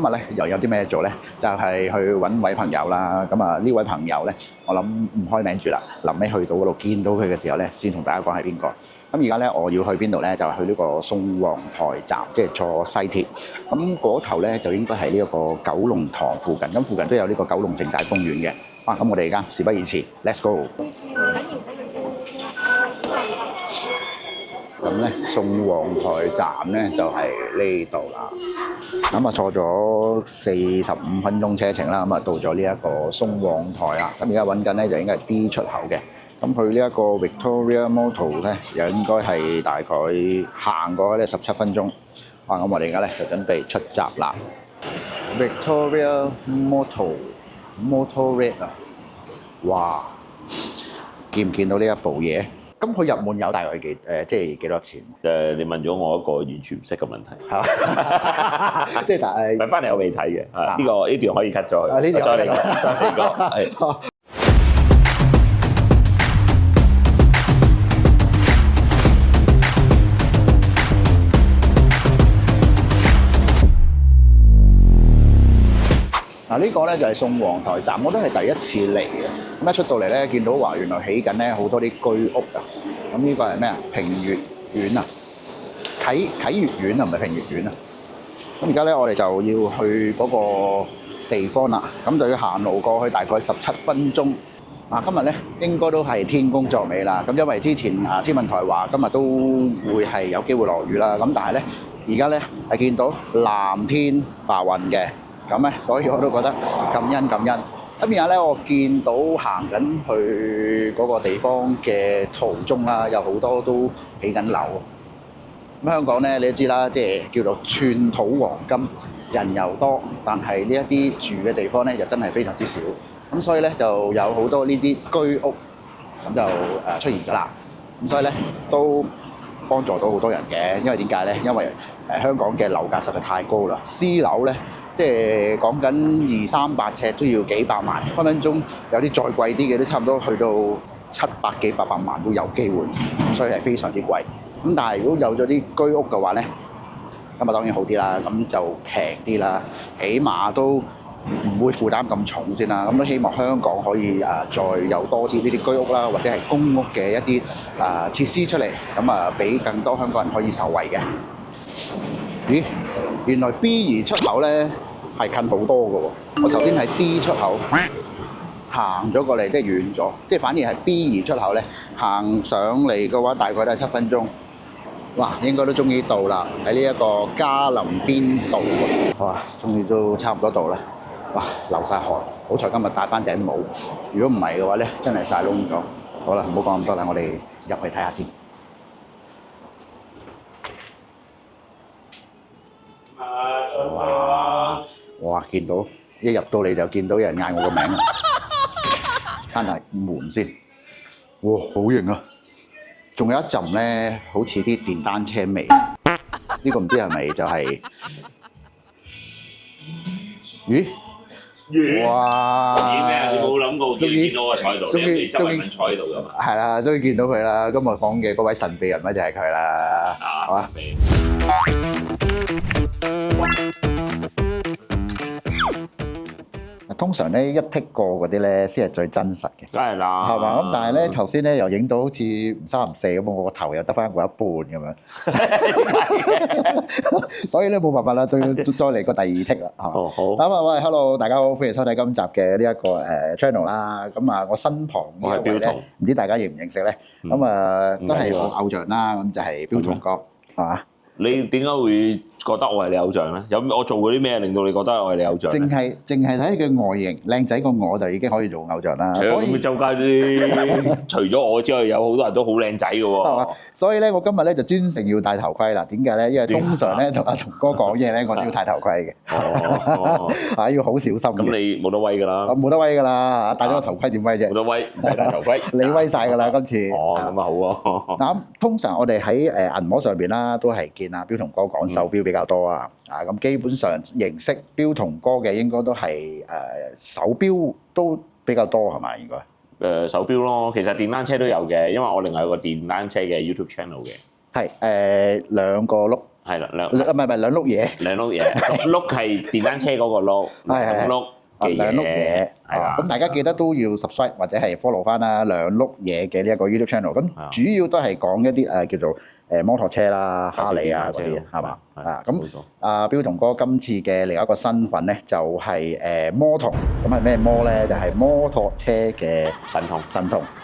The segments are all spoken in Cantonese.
今日咧又有啲咩做咧？就係去揾位朋友啦。咁啊呢位朋友咧，我諗唔開名住啦。臨尾去到嗰度見到佢嘅時候咧，先同大家講係邊個。咁而家咧我要去邊度咧？就係去呢個宋皇臺站，即係坐西鐵。咁嗰頭咧就應該係呢一個九龍塘附近。咁附近都有呢個九龍城寨公園嘅。咁我哋而家事不宜遲 ，Let's go！ 咁咧，宋皇臺站咧就係呢度啦。咁啊，坐咗45分鐘車程啦，咁啊到咗呢一個宋皇臺啦。咁而家揾緊咧就應該係 D 出口嘅。咁去呢一個 Victoria Motors 咧，又應該係大概行過咧17分鐘。咁我哋而家咧就準備出閘啦。Victoria Motor Red 啊！哇！見唔見到呢一部嘢？咁佢入門有大概即係幾多錢？你問咗我一個完全唔識嘅問題，即係但係問翻嚟我未睇嘅，呢段可以 cut 咗去，再嚟過。呢個咧就係宋皇臺站，我都係第一次嚟嘅。咁一出到嚟咧，見到話原來起緊咧好多啲居屋啊。咁呢個係咩啊？平悅苑啊，啟悅苑啊，唔係平悅苑啊。咁而家咧，我哋就要去嗰個地方啦。咁就要行路過去，大概17分鐘。今日咧應該都係天公作美啦。咁因為之前天文台話今日都會係有機會落雨啦。咁但係咧，而家咧係見到藍天白雲嘅。咁咧，所以我都覺得感恩。咁而家咧，我見到行緊去嗰個地方嘅途中啦，有好多都起緊樓。咁香港咧，你都知啦，即係叫做寸土黃金，人又多，但係呢一啲住嘅地方咧，就真係非常之少。咁所以咧，就有好多呢啲居屋，咁就出現咗啦。咁所以咧，都幫助到好多人嘅。因為點解咧？因為香港嘅樓價實在太高啦，私樓咧。即係講緊200-300尺都要幾百萬，分分鐘有啲再貴啲嘅都差唔多去到700幾800萬都有機會，所以係非常之貴。咁但係如果有咗啲居屋嘅話咧，咁啊當然好啲啦，咁就平啲啦，起碼都唔會負擔咁重先啦。咁都希望香港可以再有多啲呢啲居屋啦，或者係公屋嘅一啲設施出嚟，咁啊俾更多香港人可以受惠嘅。咦？原來 B 出口咧係近好多嘅喎，我頭先喺 D 出口行咗過嚟，即係遠咗，即係反而係 B 出口咧行上嚟嘅話，大概都係7分鐘。哇，應該都終於到啦，喺呢一個嘉林邊道喎。哇，終於都差唔多到啦。哇，流晒汗，好彩今日戴翻頂帽，如果唔係嘅話咧，真係曬燶咗。好啦，唔好講咁多啦，我哋入去睇下先。哇！見到一入到嚟就見到有人嗌我個名啊！閂埋門先。哇！好型啊！仲有一陣咧，好似啲電單車味。呢個唔知係咪就係？咦？哇！咩啊？你冇諗過見到我坐喺度，你周慧敏坐喺度㗎嘛？係啦，終於見到佢啦！今日講嘅嗰位神秘人物就係佢啦，係嘛？通常咧一剔過嗰啲咧先係最真實嘅，梗係啦，係嘛？咁但係咧頭先咧又影到好似唔三唔四咁，我個頭又得翻過一半咁樣，所以咧冇辦法啦，再嚟個第二剔啦，係嘛？好。咁啊，喂 ，hello， 大家好，歡迎收睇今集嘅呢一個channel 啦。咁啊，我身旁我係標彤，唔知大家認唔認識咧？咁啊，都係我偶像啦，咁就係標彤哥，係嘛？你點解會覺得我係你偶像咧？有我做過啲咩令到你覺得我係你偶像？淨係睇佢外形靚仔過我就已經可以做偶像啦。所以周街啲除咗我之外，有好多人都好靚仔嘅喎。所以咧，我今日咧就專程要戴頭盔啦。點解咧？因為通常咧同阿彤哥講嘢咧，我都要戴頭盔嘅。要好小心。咁你冇得威㗎啦。冇得威㗎啦！戴咗個頭盔點威啫？冇得威，唔使戴頭盔。你威晒㗎啦，今次。咁啊好喎。嗱，通常我哋喺銀幕上邊啦，都係見阿標彤哥講手錶比較多啊。咁基本上認識標彤哥嘅應該都係手錶都比較多係咪？應該手錶咯，其實電單車都有嘅，因為我另外有個電單車嘅 YouTube channel 嘅。係2個轆。係啦，唔係兩碌嘢，兩碌嘢，碌係電單車嗰個碌，兩碌嘅兩碌嘢嘢，係啦。咁大家記得都要 subscribe 或者係 follow 翻啦兩碌嘢嘅呢一個 YouTube channel。咁主要都係講一啲叫做摩托車啦、哈利啊嗰啲係嘛？咁標同哥今次嘅另一個身份咧就係摩童。咁係咩摩咧？就係摩托車嘅神童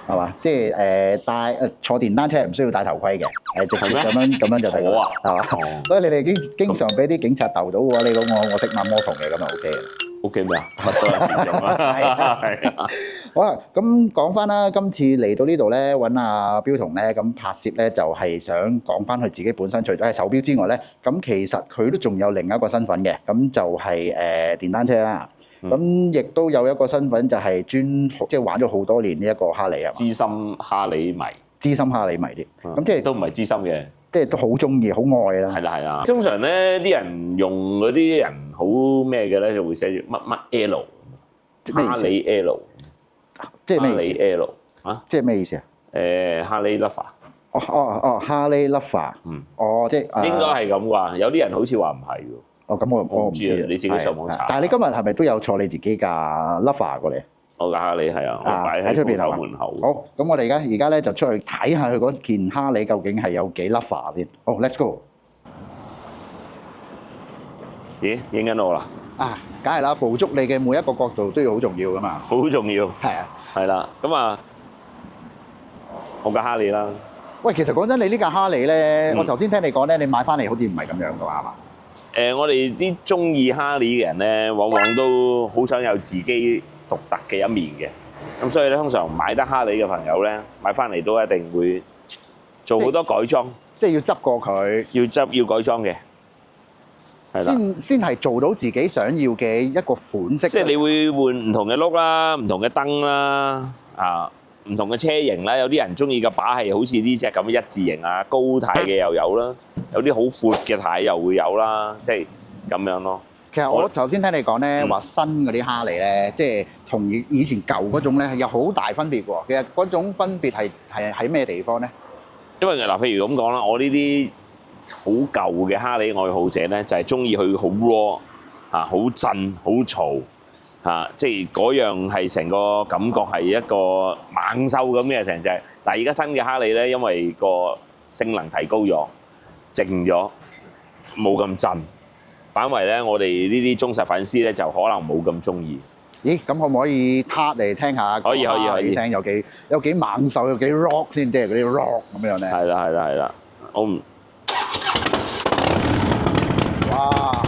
係嘛？即係坐電單車唔需要戴頭盔嘅，直接咁樣就得啦，係嘛？所以你哋經常俾啲警察逗到嘅話，你講我識玩摩童嘅咁就 OK 嘅。OK 咩啊？乜都有錢用啦。係啊。好啦，咁講翻啦，今次嚟到呢度咧，揾阿標童咧，咁拍攝咧就係想講翻佢自己本身，除咗係手錶之外咧，咁其實佢都仲有另一個身份嘅，咁就係電單車啦。咁亦都有一個身份就係即係玩咗好多年呢一個哈利啊。資深哈利迷啲，咁即係都唔係資深嘅。即係都好中意、好愛啦。係啦。通常咧，啲人用嗰啲人好咩嘅咧，就會寫住乜乜 L， 哈利 L， 即係咩意思？哈利 L 啊？即係咩意思啊？哈利 lover。哈利 lover。即係應該係咁啩？有啲人好似話唔係喎。咁我唔知啊，你自己上網查。但係你今日係咪都有坐你自己架 lover 過嚟？我架哈利係啊，我擺喺鋪頭門口。好，咁我哋而家咧就出去睇下佢嗰件哈利究竟係有幾 lover 先。好 ，let's go。咦，影緊我啦？梗係啦，捕捉你嘅每一個角度都要好重要噶嘛。好重要。係啊。係啦，咁啊，我架哈利啦。喂，其實講真，你呢架哈利咧，我頭先聽你講咧，你買翻嚟好似唔係咁樣噶嘛，係嘛？我哋啲中意哈利嘅人咧，往往都好想有自己獨特嘅一面嘅，咁所以咧，通常買得哈利嘅朋友咧，買翻嚟都一定會做好多改裝，即係要執過佢，要改裝嘅，係啦，先係做到自己想要嘅一個款式。即係你會換唔同嘅轆啦，唔同嘅燈啦，唔同嘅車型啦，有啲人中意嘅把係好似呢隻咁一字型啊，高軚嘅又有啦，有啲好闊嘅軚又會有啦，即係咁樣咯。其實我頭先聽你講咧，話新嗰啲哈利咧，即係同以前舊嗰種咧係有好大分別喎。其實嗰種分別係喺咩地方咧？因為嗱，譬如咁講啦，我呢啲好舊嘅哈利愛好者咧，就係中意佢好 raw 好震、好嘈即係嗰樣係成個感覺係一個猛獸咁嘅成隻。但係而家新嘅哈利咧，因為個性能提高咗、靜咗，冇咁震。反為咧，我哋呢啲忠實粉絲咧，就可能冇咁中意。咦？咁可唔可以撻嚟聽下？可以。聲有幾猛獸，有幾 rock 先，即係嗰啲 rock 咁樣咧。係啦。我唔。哇！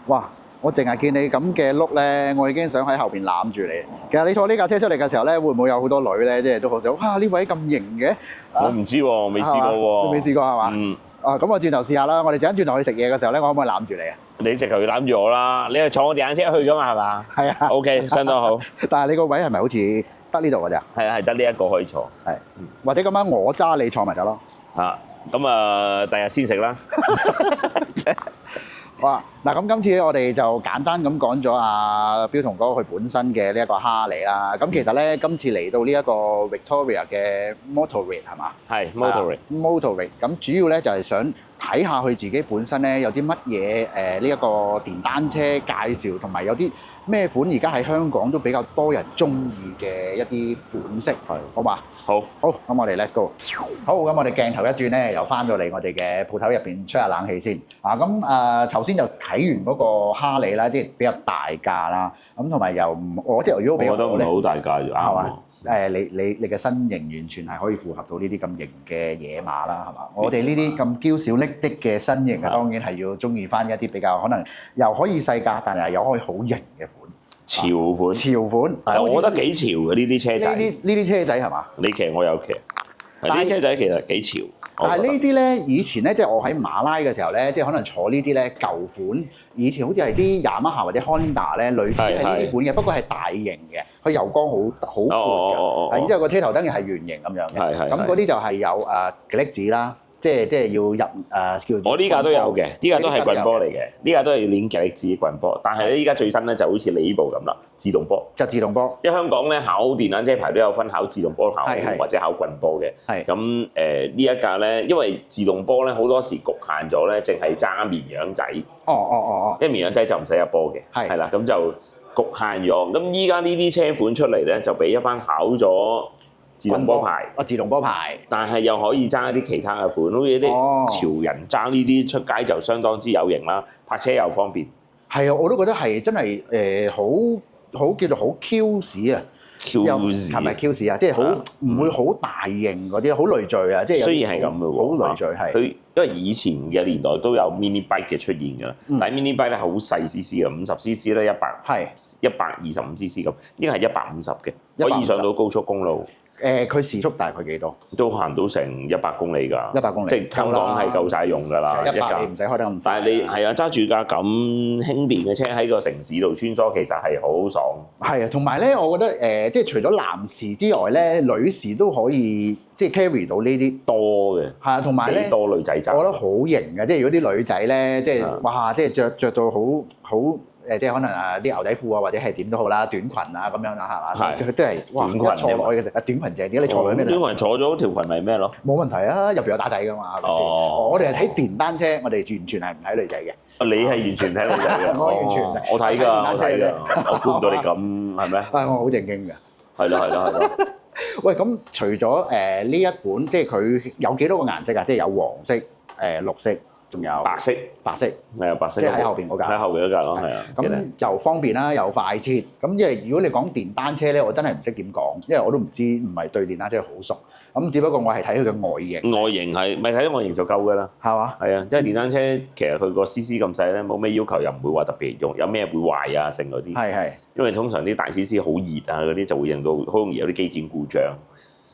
哇！我淨係見你咁嘅碌咧，我已經想喺後邊攬住你。其實你坐呢架車出嚟嘅時候咧，會唔會有好多女咧，即係都好想哇呢位咁型嘅？我唔知喎，未試過喎。你未試過係嘛？咁我轉頭試下啦。我哋陣間轉頭去食嘢嘅時候咧，我可唔可以攬住你啊？你直頭要攬住我啦！你係坐我電單車去㗎嘛？係嘛？係啊。OK，相當好。但係你個位係咪好似得呢度㗎咋？係得呢一個可以坐。係。或者咁樣我揸你坐咪得咯。咁第日先食啦。哇！嗱，咁今次咧，我哋就簡單咁講咗阿標童哥佢本身嘅呢一個哈利啦。咁其實咧，今次嚟到呢一個 Victoria 嘅 Motorrad 係嘛？係 Motorrad。咁主要咧就係想睇下佢自己本身咧有啲乜嘢呢一個電單車介紹，同埋有啲咩款而家喺香港都比較多人中意嘅一啲款式，係好嘛？好，咁我哋 let's go。好，咁我哋鏡頭一轉咧，又翻到嚟我哋嘅鋪頭入邊吹下冷氣先。頭先就睇完嗰個哈利啦，即係比較大架啦。咁同埋又我覺得如果我覺得唔係好大架啫，係嘛？你嘅身形完全係可以符合到呢啲咁型嘅野馬啦，係嘛？我哋呢啲咁嬌小瀝的嘅身形啊，當然係要中意翻一啲比較可能又可以細架，但係又可以好型嘅款。潮款，我覺得幾潮嘅呢啲車仔。呢啲車仔係嘛？你騎我有騎，呢啲車仔其實幾潮，但係呢啲咧，以前咧，即係我喺馬拉嘅時候咧，即係可能坐呢啲咧舊款，以前好似係啲雅馬哈或者 Honda 咧，類似係呢啲款嘅，不過係大型嘅，佢油缸好闊嘅，然之後個車頭燈又係圓形咁樣嘅，咁嗰啲就係有嘅粒子啦。即係要入叫。我呢架都有嘅，呢架都係棍波嚟嘅，呢架都係要練極力子棍波。但係咧，依家最新咧就好似你呢部咁啦，自動波。就自動波。因為香港咧考電單車牌都有分考自動波考或者考棍波嘅。係。咁呢一架咧，因為自動波咧好多時局限咗咧，淨係揸綿羊仔。哦。因為綿羊仔就唔使入波嘅。係啦，咁就局限咗。咁依家呢啲車款出嚟咧，就俾一班考咗自動波牌，自動波牌，但係又可以揸一啲其他嘅款，好似啲潮人揸呢啲出街就相當之有型啦，泊車又方便。係啊，我都覺得係真係好叫做好 Q 士啊！係咪 Q 士啊？即係好唔會好大型嗰啲，好累贅啊！即係雖然係咁嘅喎，好累贅係。佢因為以前嘅年代都有 mini bike 嘅出現㗎，但係 mini bike 咧好細 cc 嘅，50cc 咧125cc 咁，呢個係150嘅，可以上到高速公路。佢時速大概幾多？都行到成100公里㗎。100公里，即係香港係夠晒用㗎啦。一架唔使開得咁快。但係你係啊，揸住架咁輕便嘅車喺個城市度穿梭，其實係好爽。係啊，同埋咧，我覺得即係除咗男士之外咧，女士都可以即係 carry 到呢啲多嘅。係啊，同埋咧，多女仔揸。我覺得好型嘅，即係如果啲女仔咧，即係哇，即係着到好。即係可能啲牛仔褲啊，或者係點都好啦，短裙啊咁樣啦，係嘛？佢都係哇，一坐落去嘅時候，短裙正啲，你坐落去咩？短裙坐咗條裙咪咩咯？冇問題啊，入邊有打底㗎嘛，係咪先？我哋係睇電單車，我哋完全係唔睇女仔嘅。你係完全睇女仔嘅？我完全，我睇㗎，我估唔到你咁係咩？我好正經㗎。係咯。喂，咁除咗呢一款，即係佢有幾多個顏色啊？即係有黃色、綠色。仲有白色，係啊，白色，即係喺後邊嗰架，喺後邊嗰架咯，係啊。咁又方便啦，又快捷。咁因為如果你講電單車咧，我真係唔識點講，因為我都唔知，唔係對電單車好熟。咁只不過我係睇佢嘅外形。外形係咪睇咗外形就夠㗎啦？係嘛？係啊，因為電單車其實佢個 CC 咁細咧，冇咩要求，又唔會話特別用，有咩會壞啊，剩嗰啲。係。因為通常啲大 CC 好熱啊，嗰啲就會令到好容易有啲機件故障。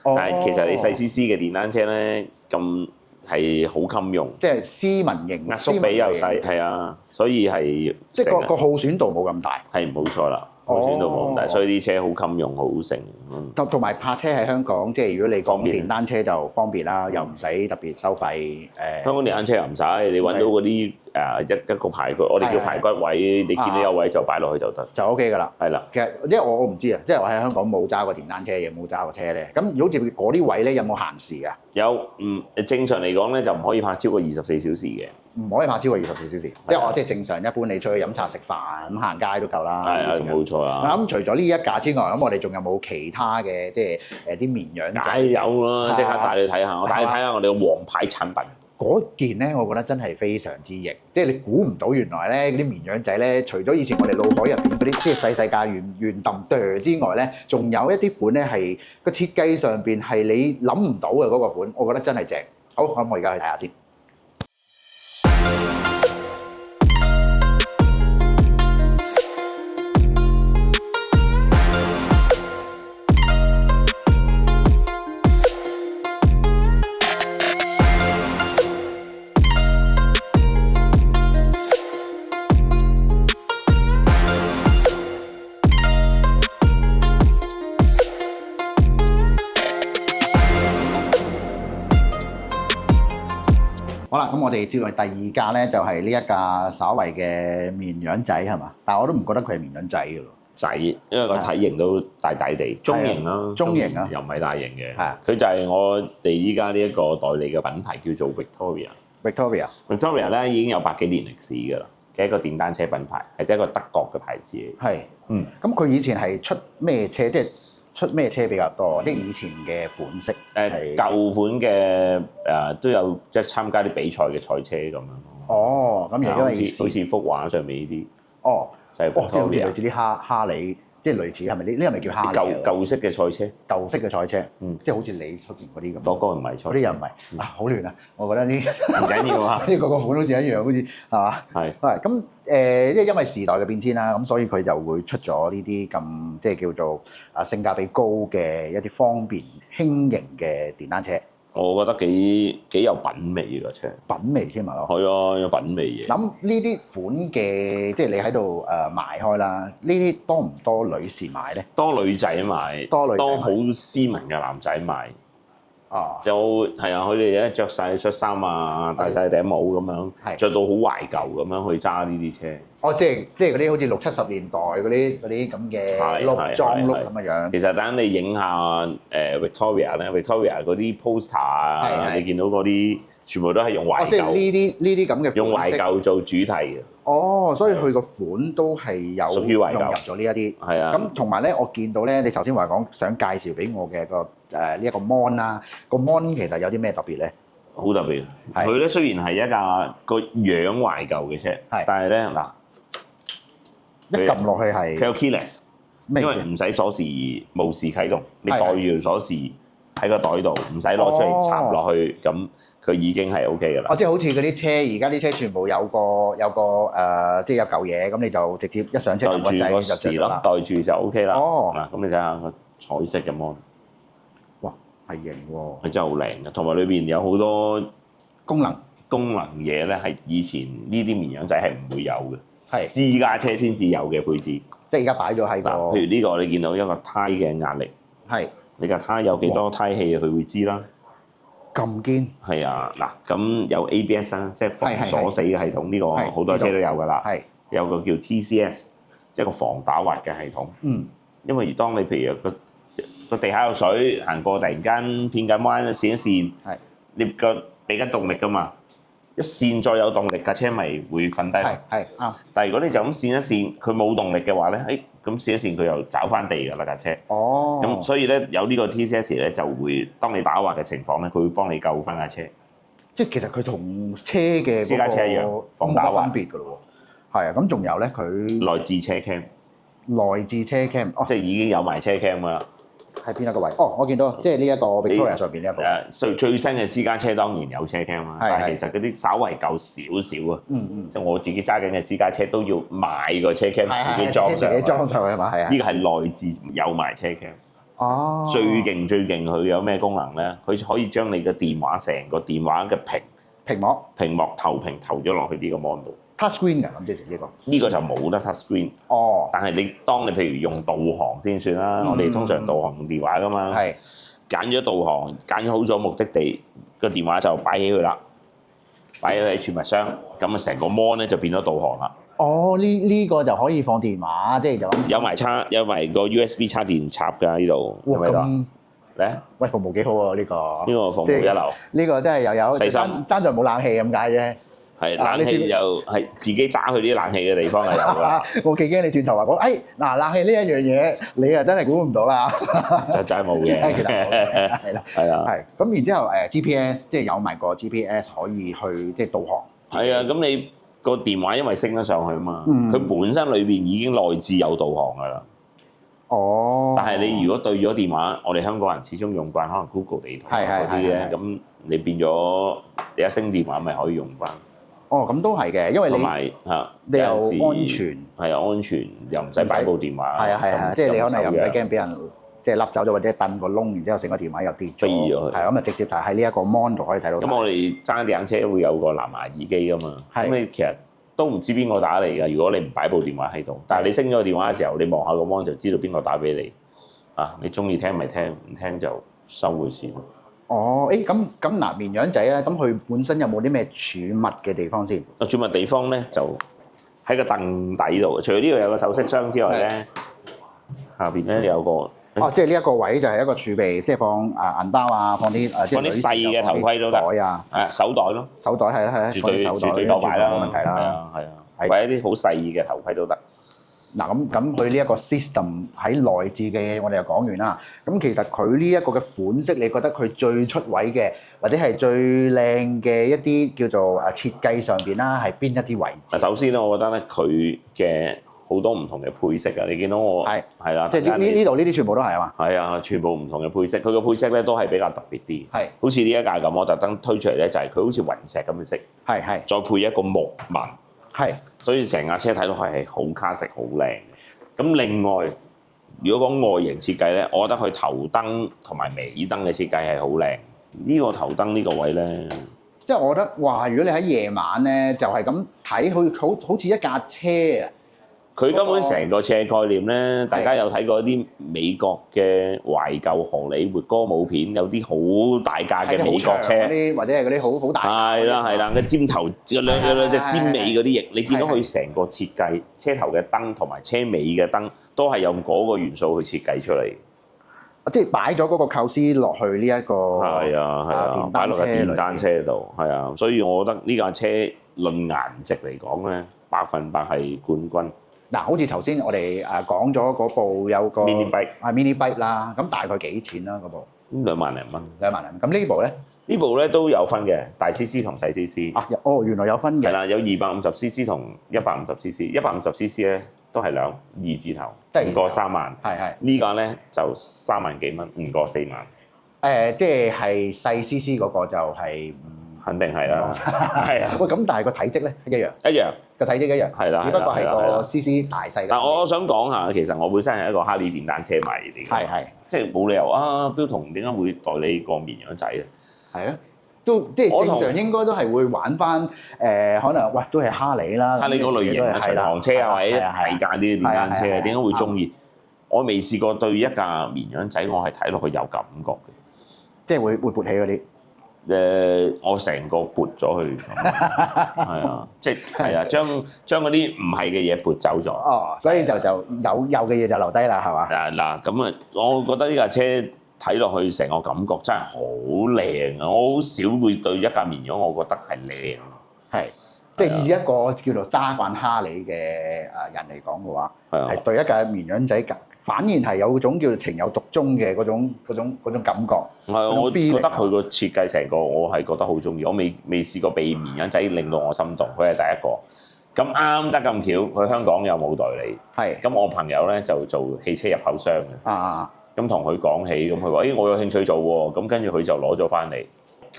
但係其實你細 CC 嘅電單車咧咁。係好襟用，即係斯文型，壓縮比又細，係啊，所以係即係個耗損度冇咁大，係冇錯啦，耗損度冇咁大，所以啲車好襟用，好成。同埋泊車喺香港，即係如果你講電單車就方便啦，又唔使特別收費。香港電單車又唔使，你揾到嗰啲一個排骨，我哋叫排骨位，你見到有位就擺落去就得，就 OK 㗎啦。係啦，其實因為我唔知啊，即係我喺香港冇揸過電單車，亦冇揸過車咧。咁如果好似嗰啲位咧，有冇限時㗎？有，正常嚟講咧就唔可以泊超過24小時嘅。唔可以泊超過24小時，即係我即係正常一般，你出去飲茶食飯咁行街都夠啦。係啊，冇錯啦。咁除咗呢一架之外，咁我哋仲有冇其他嘅即係啲綿羊仔？梗有啦，即刻帶你睇下，我帶你睇下我哋嘅王牌產品。嗰件咧，我覺得真係非常之型，即係你估唔到原來咧嗰啲綿羊仔咧，除咗以前我哋腦海入邊嗰啲即係細細架圓揼哚之外咧，仲有一啲款咧係個設計上邊係你諗唔到嘅嗰個款，我覺得真係正。好，咁我而家去睇下先。好啦，咁我哋接落第二架咧，就係呢一架稍為嘅綿羊仔係嘛？但係我都唔覺得佢係綿羊仔嘅咯。仔，因為個體型都大大地，中型啦，中型啊，又唔係大型嘅。係佢就係我哋依家呢一個代理嘅品牌，叫做 Victoria。Victoria 咧已經有100幾年歷史㗎啦，嘅一個電單車品牌，係一個德國嘅牌子。係，咁佢以前係出咩車？即係出咩車比較多？即係以前嘅款式。舊款嘅都有即係參加啲比賽嘅賽車咁樣。哦，咁因為好似幅畫上面呢啲。哦，就係即係好似類似啲哈利，即係類似係咪呢？呢個咪叫哈利？舊式嘅賽車。舊式嘅賽車，即係好似你出現嗰啲咁。嗰個唔係賽。嗰啲又唔係好亂啊！我覺得呢唔緊要啊，呢個款好似一樣，好似係嘛？係咁即係因為時代嘅變遷啦，咁所以佢就會出咗呢啲咁即係叫做性價比高嘅一啲方便輕型嘅電單車。我覺得幾有品味嘅車，品味添啊！係啊，有品味嘅。諗呢啲款嘅，即係你喺度賣開啦，呢啲多唔多女士買咧？多女仔買，多好斯文嘅男仔買。啊，就係啊，佢哋咧着晒恤衫啊，戴晒頂帽咁樣，着到好懷舊咁樣去揸呢啲車。哦，即係嗰啲好似60、70年代嗰啲咁嘅碌裝碌咁嘅樣。其實等你影下Victoria 咧，Victoria 嗰啲 poster 啊，你見到嗰啲全部都係用懷舊。即係呢啲咁嘅用懷舊做主題嘅。哦，所以佢個款都係有屬於懷舊融入咗呢一啲。係啊。咁同埋咧，我見到咧，你頭先話講想介紹俾我嘅個呢一個 mon 啦，個 mon 其實有啲咩特別咧？好特別。佢咧雖然係一架個樣懷舊嘅車，但係咧嗱，一撳落去係佢有 keyless，因為唔使鎖匙無匙啟動，你袋住鎖匙喺個袋度，唔使攞出嚟插落去，咁佢已經係 OK 㗎啦。哦，即係好似嗰啲車，而家啲車全部有個即係有嚿嘢，咁你就直接一上車撳個掣就得啦。袋住就 OK 啦。哦，嗱，咁你睇下個彩色嘅 mon，哇，係型喎！佢真係好靚嘅，同埋裏邊有好多功能嘢咧，係以前呢啲綿羊仔係唔會有嘅。係私家車先至有嘅配置，即係而家擺咗喺個。譬如呢個你見到一個胎嘅壓力，係你架胎有幾多胎氣佢會知啦。咁堅。係啊，嗱咁有 ABS 啦，即係防鎖死嘅系統，呢個好多車都有㗎啦。係有個叫 TCS，一個防打滑嘅系統。嗯。因為當你譬如個地下有水行過，突然間片緊彎閃一閃，係你個俾緊動力㗎嘛。一線再有動力，架車咪會瞓低咯。係啱。但係如果你就咁線一線，佢冇動力嘅話咧，咁線一線佢又找翻地㗎啦架車。哦。咁所以咧有呢個 TCS 咧就會當你打滑嘅情況咧，佢會幫你救翻架車。即係其實佢同車嘅私家車一樣，防打滑分別㗎咯喎。係啊，咁仲有咧佢內置車 cam。內置車 cam，即係已經有埋車 cam 㗎啦。喺邊一個位？哦，我見到，即係呢一個 Victoria 上邊呢一個。最新嘅私家車當然有車 cam 啦，但係其實嗰啲稍為舊少少啊。即係我自己揸緊嘅私家車都要買個車 cam 自己裝上。自己裝上去係嘛？係啊。呢個係內置有埋車 cam。哦。最勁佢有咩功能咧？佢可以將你嘅電話成個電話嘅屏幕投咗落去呢個 mon 度。touch screen 㗎，咁即係呢個。呢個就冇得 touch screen。哦。但係當你譬如用導航先算啦，我哋通常導航用電話㗎嘛。係。揀咗導航，揀好咗目的地，個電話就擺起佢啦，擺起佢喺儲物箱，咁啊成個 mon 咧就變咗導航啦。哦，呢個就可以放電話，即係就有埋個 USB 插電插㗎呢度。哇！咁咧？喂，服務幾好喎呢個。呢個服務一流。呢個真係又有細心，爭在冇冷氣咁解啫。係冷氣又係自己揸去啲冷氣嘅地方係有㗎。我幾驚你轉頭話講，嗱冷氣呢一樣嘢，你啊真係估唔到啦。就真係冇嘅。其實係啦，係啊。係咁，然之後GPS 即係有埋個 GPS 可以去即係導航。係啊，咁你個電話因為升得上去啊嘛，佢本身裏邊已經內置有導航㗎啦。哦。但係你如果對咗電話，我哋香港人始終用慣可能 Google 地圖嗰啲咧，咁你變咗你一升電話咪可以用翻。哦，咁都係嘅，因為你你又安全，係啊，安全又唔使擺部電話，係啊，即係你可能又唔使驚俾人即係笠走咗或者掟個窿，然之後成個電話又跌飛咗去，係咁啊，直接就喺呢一個 mon 度可以睇到。咁我哋揸電車會有個藍牙耳機噶嘛，咁你其實都唔知邊個打嚟㗎。如果你唔擺部電話喺度，但係你升咗個電話嘅時候，你望下個 mon 就知道邊個打俾你。啊，你中意聽咪聽，唔聽就收回線。哦，咁嗱，綿羊仔啊，咁佢本身有冇啲咩儲物嘅地方先？儲物地方咧就喺個凳底度，除咗呢度有個首飾箱之外咧，下邊咧有個即係呢一個位就係一個儲備，即係放銀包啊，放啲細嘅頭盔都得，袋啊，手袋咯，手袋係啊，絕對夠擺啦，冇問題啦，係啊，或者啲好細嘅頭盔都得。嗱咁佢呢一個 system 喺內置嘅嘢，我哋又講完啦。咁其實佢呢一個嘅款式，你覺得佢最出位嘅，或者係最靚嘅一啲叫做設計上邊啦，係邊一啲位置？首先咧，我覺得咧佢嘅好多唔同嘅配飾啊，你見到我係啦，即係呢度呢啲全部都係啊嘛。係啊，全部唔同嘅配飾，佢個配飾咧都係比較特別啲。係，好似呢一架咁，我特登推出嚟咧，就係佢好似雲石咁嘅色。係，再配一個木紋。係，所以成架車睇到係好卡式、好靚。咁另外，如果講外形設計咧，我覺得佢頭燈同埋尾燈嘅設計係好靚。呢個頭燈呢個位咧，即係我覺得哇！如果你喺夜晚咧，就係咁睇，好似一架車啊！佢根本成個車概念咧，大家有睇過啲美國嘅懷舊荷里活歌舞片，有啲好大架嘅美國車，或者係嗰啲好大。係啦，嘅尖頭兩隻尖尾嗰啲翼，你見到佢成個設計，車頭嘅燈同埋車尾嘅燈都係用嗰個元素去設計出嚟。即係擺咗嗰個構思落去呢一個係啊，擺落個電單車度，係啊，所以我覺得呢架車論顏值嚟講咧，100%係冠軍。嗱，好似頭先我哋講咗嗰部有個 mini bike， mini bike 啦，咁大概幾錢啦嗰部？2萬零蚊。2萬零。咁呢部咧？呢部咧都有分嘅，大 CC 同細 CC。原來有分嘅。係啦，有250cc 同150cc。150cc 咧都係2字頭，唔過3萬。係。呢架咧就3萬幾蚊，唔過4萬。即係細 CC 嗰個就係肯定係啦。係啊。喂，咁但係個體積咧一樣。一樣。個體積一樣。係啦。只不過係個 CC 大細。但我想講下，其實我本身係一個哈利電單車迷嚟嘅。係。即係冇理由啊！標童點解會代理個綿羊仔咧？係啊。都即係正常應該都係會玩翻可能喂都係哈利啦，哈利嗰類型嘅巡航車啊，或者大架啲電單車，點解會中意？我未試過對一架綿羊仔，我係睇落去有感覺嘅，即係會勃起嗰啲。我成個撥咗去，係啊，即係將嗰啲唔係嘅嘢撥走咗。哦，所以就有嘅嘢就留低啦，係嘛？嗱咁啊，我覺得呢架車睇落去成個感覺真係好靚啊！我好少會對一架綿羊，我覺得係靚。係，即係以一個叫做揸慣哈利嘅人嚟講嘅話，係對一架綿羊仔反而係有種叫做情有獨鍾嘅嗰種感覺。係，我覺得佢個設計成個我係覺得好中意。我未試過被綿羊仔令到我心動，佢係第一個。咁啱得咁巧，佢香港又冇代理。係。咁我朋友咧就做汽車入口商嘅。咁同佢講起，咁佢話：我有興趣做喎。咁跟住佢就攞咗翻嚟，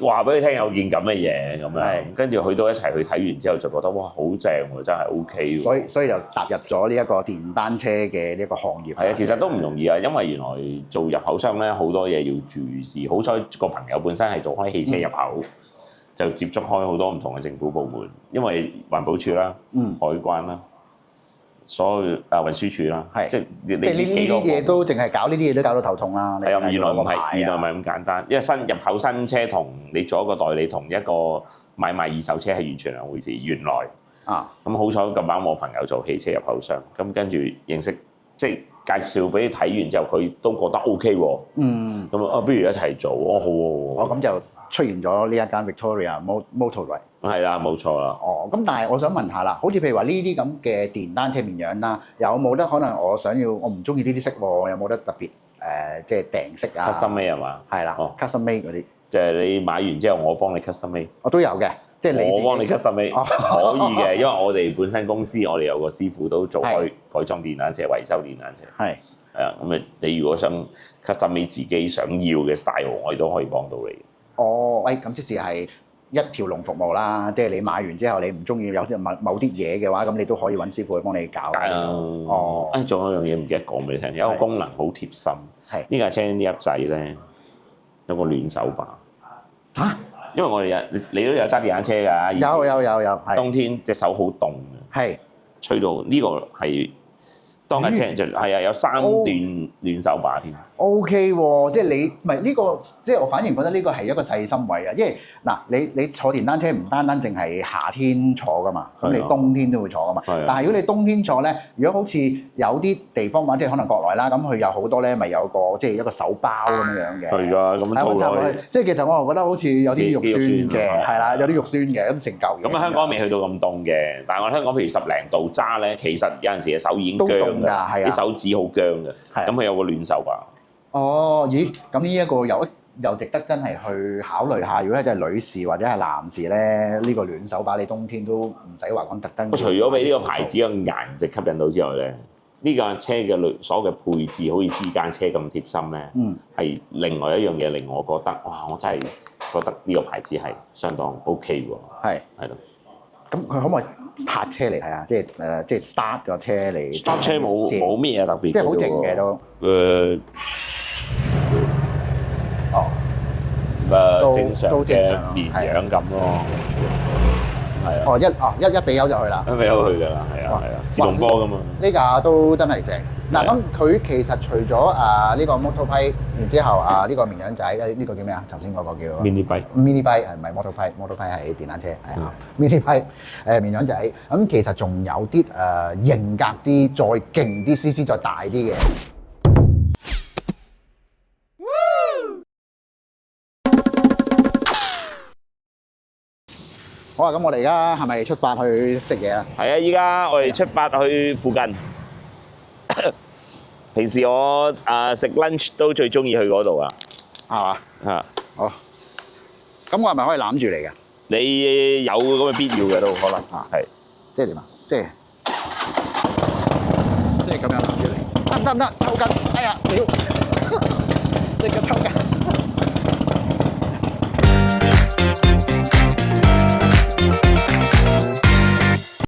話俾佢聽有件咁嘅嘢咁樣。跟住佢都一齊去睇完之後，就覺得哇，好正喎，真係 OK 喎。所以就踏入咗呢一個電單車嘅呢一個行業。係啊，其實都唔容易啊，因為原來做入口商咧，好多嘢要注意。好彩個朋友本身係做開汽車入口，就接觸開好多唔同嘅政府部門，因為環保署啦、海關啦。所有運輸署啦，即係呢啲嘢都淨係搞呢啲嘢都搞到頭痛啦。係啊，原來唔係咁簡單，因為入口新車同你做一個代理同一個買賣二手車係完全兩回事。原來咁好彩咁啱我朋友做汽車入口商，咁跟住認識即係介紹俾你睇完之後，佢都覺得 OK 喎。咁不如一齊做，好喎。咁就出現咗呢一間 Victoria Motorway。係啦，冇錯啦。咁但係我想問下啦，好似譬如話呢啲咁嘅電單車綿羊啦，有冇得可能我唔中意呢啲色喎，有冇得特別即係訂色啊 ？Custom made 係嘛？係啦，custom made 嗰啲，即係你買完之後，我幫你 custom made。我都有嘅，即係我幫你 custom made 可以嘅，因為我哋本身公司我哋有個師傅都做開改裝電單車、維修電單車。係啊，咁你如果想 custom made 自己想要嘅 style，我哋都可以幫到你。咁即係一條龍服務啦，即係你買完之後，你唔中意有啲某啲嘢嘅話，咁你都可以揾師傅去幫你搞。仲有一樣嘢唔記得講俾你聽，有一個功能好貼心。呢架車呢粒掣咧有個暖手把。因為我哋你都有揸電單車㗎。有。冬天隻手好凍嘅。吹到呢個係當架車就有3段暖手把添。OK 喎，即係你唔係呢個，即係我反而覺得呢個係一個細心位啊，因為嗱你坐電單車唔單單淨係夏天坐噶嘛，咁你冬天都會坐噶嘛。但係如果你冬天坐咧，如果好似有啲地方話，即係可能國內啦，咁佢有好多咧，咪有個即係一個手包咁樣嘅。係㗎，咁套落去。即係其實我又覺得好似有啲肉酸嘅，係啦，有啲肉酸嘅，咁成嚿。咁香港未去到咁凍嘅，但係我香港譬如10零度揸咧，其實有陣時嘅手已經僵㗎，啲手指好僵嘅。咁佢有個暖手把。咦？咁呢一個又值得真係去考慮下。如果真係女士或者係男士咧，呢個暖手把你冬天都唔使話講特登。除咗俾呢個牌子嘅顏值吸引到之外咧，呢架車嘅所有嘅配置好似私家車咁貼心咧，係另外一樣嘢令我覺得哇！我真係覺得呢個牌子係相當 OK 喎。係咯。咁佢可唔可以撻車嚟睇下？即係 start 個車嚟。start 車冇咩嘢特別。即係好靜嘅都。都正常嘅綿羊咁咯。係啊。一俾油就去啦。一俾油去㗎啦，係啊，自動波㗎嘛。呢架都真係正。嗱咁佢其實除咗呢個摩托批，然之後呢個綿羊仔，呢個叫咩啊？頭先嗰個叫 mini bike。mini bike 係唔係摩托批？摩托批係電單車，係啊。mini bike 綿羊仔，咁其實仲有啲型格啲、再勁啲、CC 再大啲嘅。好啊，咁我哋而家係咪出發去食嘢啊？係啊，依家我哋出發去附近。平時我食 lunch 都最中意去嗰度啊，係嘛？嚇。好。咁我係咪可以攬住你嘅？你有咁嘅必要嘅都可能嚇，係。即係點啊？即係咁樣攬住你。得唔得？抽筋！哎呀，屌！隻腳抽筋。